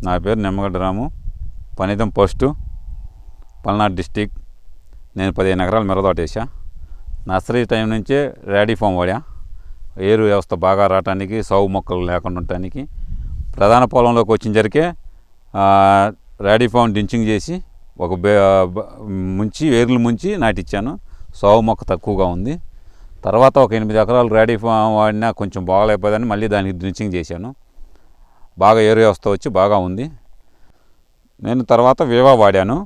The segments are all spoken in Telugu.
నా పేరు నిమ్మగడ్డ రాము, పనితం పోస్టు, పల్నాడు డిస్టిక్. నేను 15 ఎకరాల మిరపతోట వేసా. నర్సరీ టైం నుంచే ర్యాడీ ఫామ్ వాడా. ఏరు వ్యవస్థ బాగా రావటానికి, సాగు మొక్కలు లేకుండా ఉండటానికి. ప్రధాన పొలంలోకి వచ్చినసరికే ర్యాడీ ఫామ్ డించింగ్ చేసి ఒక వేర్లు ముంచి నాటిచ్చాను. సాగు మొక్క తక్కువగా ఉంది. తర్వాత ఒక 8 ఎకరాలు ర్యాడీ ఫామ్ వాడినా కొంచెం బాగాలేకపోదని మళ్ళీ దానికి డ్రించింగ్ చేశాను. బాగా ఏరు వ్యవస్థ వచ్చి బాగా ఉంది. నేను తర్వాత వేవా వాడాను.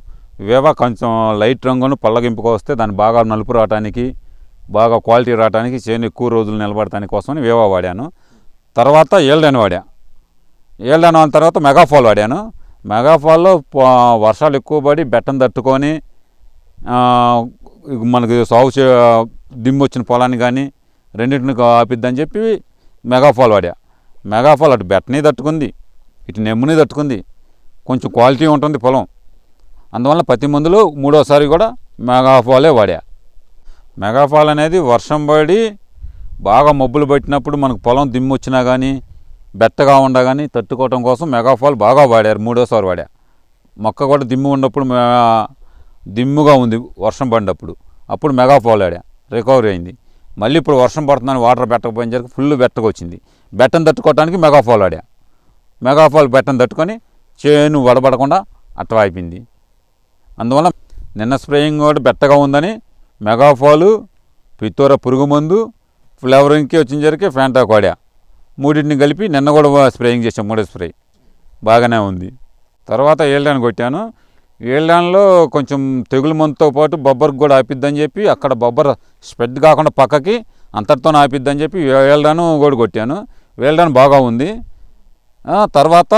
వేవా కొంచెం లైట్ రంగును పళ్ళగింపుకు వస్తే దాన్ని బాగా నలుపు రావడానికి, బాగా క్వాలిటీ రావడానికి, చేను ఎక్కువ రోజులు నిలబడటానికి కోసమని వేవా వాడాను. తర్వాత ఏల్డెన్ వాడా. ఏల్డెన్ అయిన తర్వాత మెగాఫాల్ వాడాను. మెగాఫాల్లో వర్షాలు ఎక్కువ పడి బెట్టం తట్టుకొని మనకి సాగు దిమ్ము వచ్చిన పొలాన్ని కానీ రెండింటిని ఆపిద్దని చెప్పి మెగాఫాల్ వాడా. మెగాఫాల్ అటు బెట్టని తట్టుకుంది, ఇటు నెమ్ముని తట్టుకుంది, కొంచెం క్వాలిటీ ఉంటుంది పొలం. అందువల్ల ప్రతి మందులో మూడోసారి కూడా మెగాఫాలే వాడా. మెగాఫాల్ అనేది వర్షం పడి బాగా మబ్బులు పట్టినప్పుడు మనకు పొలం దిమ్ము వచ్చినా కానీ బెట్టగా ఉండా కానీ తట్టుకోవటం కోసం మెగాఫాల్ బాగా వాడారు. మూడోసారి వాడా. మొక్క కూడా దిమ్ము ఉన్నప్పుడు దిమ్ముగా ఉంది వర్షం పడినప్పుడు, అప్పుడు మెగాఫాల్ వాడా, రికవరీ అయింది. మళ్ళీ ఇప్పుడు వర్షం పడుతుందని వాటర్ బెట్టకపోయేసరికి ఫుల్ బెట్టకు వచ్చింది. బెట్టను తట్టుకోవడానికి మెగాఫాల్ వాడా. మెగాఫాల్ బెట్టను తట్టుకొని చేను వడబడకుండా అట్లా అయిపోయింది. అందువల్ల నిన్న స్ప్రేయింగ్ కూడా బెట్టగా ఉందని మెగాఫాలు, పిత్తోర పురుగు మందు, ఫ్లేవరింగ్కి వచ్చినసరికి ఫ్యాంటాక్ వాడా. మూడింటిని కలిపి నిన్న కూడా స్ప్రేయింగ్ చేసాం. మూడో స్ప్రే బాగానే ఉంది. తర్వాత ఏల్డాన్ కొట్టాను. ఏల్డాన్లో కొంచెం తెగులు మందుతో పాటు బొబ్బర్కి కూడా ఆపిద్దని చెప్పి అక్కడ బొబ్బర్ స్ప్రెడ్ కాకుండా పక్కకి అంతటితో ఆపిద్దని చెప్పి ఏల్డాను కూడా కొట్టాను. ఏల్డాన్ బాగా ఉంది. తర్వాత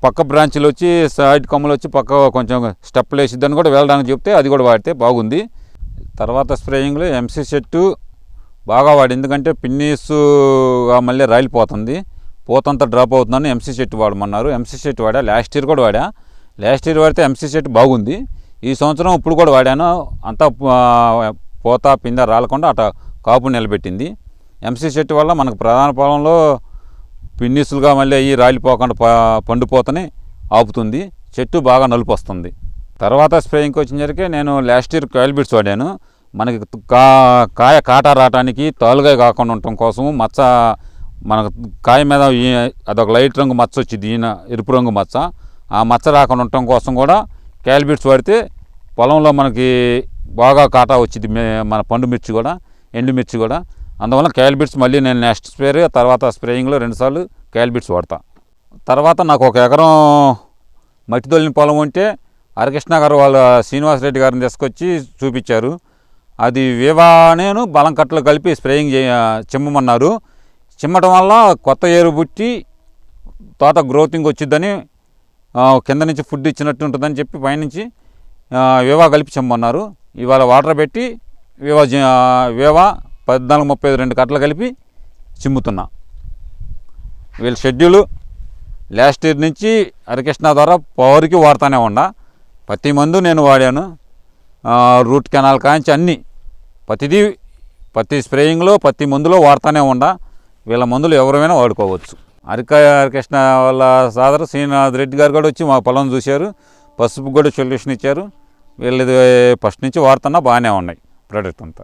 పక్క బ్రాంచ్లు వచ్చి సైడ్ కొమ్మలు వచ్చి పక్క కొంచెం స్టెప్లు వేసిద్దని కూడా వెళ్ళడానికి చెప్తే అది కూడా వాడితే బాగుంది. తర్వాత స్ప్రేయింగ్లో ఎంసీ సెట్టు బాగా వాడి, ఎందుకంటే పిన్నీస్గా మళ్ళీ రాలిపోతుంది, పోతంతా డ్రాప్ అవుతుందని ఎంసీ సెట్ వాడమన్నారు. ఎంసీ సెట్ వాడా. లాస్ట్ ఇయర్ కూడా వాడా. లాస్ట్ ఇయర్ వాడితే ఎంసీ సెట్ బాగుంది. ఈ సంవత్సరం ఇప్పుడు కూడా వాడాను. అంతా పోత పింద రాలకుండా అట కాపు నిలబెట్టింది. ఎంసీ సెట్ వల్ల మనకు ప్రధాన పొలంలో పిన్నీసులుగా మళ్ళీ అయ్యి రాలిపోకుండా పండిపోతని ఆపుతుంది. చెట్టు బాగా నలుపు వస్తుంది. తర్వాత స్ప్రేయింగ్కి వచ్చినసరికి నేను లాస్ట్ ఇయర్ కాయిల్బిట్స్ వాడాను. మనకి కాయ కాటా రావడానికి, తాలుగా కాకుండా ఉండటం కోసము, మచ్చ మనకు కాయ మీద అదొక లైట్ రంగు మచ్చ వచ్చింది, ఎరుపు రంగు మచ్చ, ఆ మచ్చ రాకుండా ఉండటం కోసం కూడా కాయిల్బిట్స్ వాడితే పొలంలో మనకి బాగా కాటా వచ్చింది. మన పండు మిర్చి కూడా, ఎండుమిర్చి కూడా. అందువల్ల కాయిల్బిట్స్ మళ్ళీ నేను నెక్స్ట్ స్ప్రే తర్వాత స్ప్రేయింగ్లో 2 సార్లు కాయిల్బిట్స్ వాడతా. తర్వాత నాకు 1 ఎకరం మట్టి తొలిన పొలం ఉంటే హరికృష్ణ గారు వాళ్ళ శ్రీనివాసరెడ్డి గారిని తీసుకొచ్చి చూపించారు. అది నేను బలం కట్టలు కలిపి స్ప్రేయింగ్ చిమ్మమన్నారు. చిమ్మటం వల్ల కొత్త ఏరు పుట్టి తోట గ్రోతింగ్ వచ్చిద్దని, కింద నుంచి ఫుడ్ ఇచ్చినట్టు ఉంటుందని చెప్పి పైనుంచి వేవా కలిపి చిమ్మన్నారు. ఇవాళ వాటర్ పెట్టి వేవా 14-32 కట్టలు కలిపి చిమ్ముతున్నా. వీళ్ళ షెడ్యూలు లాస్ట్ ఇయర్ నుంచి హరికృష్ణ ద్వారా పవర్కి వాడుతూనే ఉండా. ప్రతి మందు నేను వాడాను. రూట్ కెనాల్ కాంచి అన్నీ ప్రతి స్ప్రేయింగ్లో ప్రతి మందులో వాడుతూనే ఉండా. వీళ్ళ మందులు ఎవరైనా వాడుకోవచ్చు. హరికృష్ణ వాళ్ళ సోదరు శ్రీనాథ్ రెడ్డి గారు కూడా వచ్చి మా పొలం చూశారు. పసుపు కూడా సొల్యూషన్ ఇచ్చారు. వీళ్ళది ఫస్ట్ నుంచి వాడుతున్నా బాగానే ఉన్నాయి ప్రోడక్ట్ అంతా.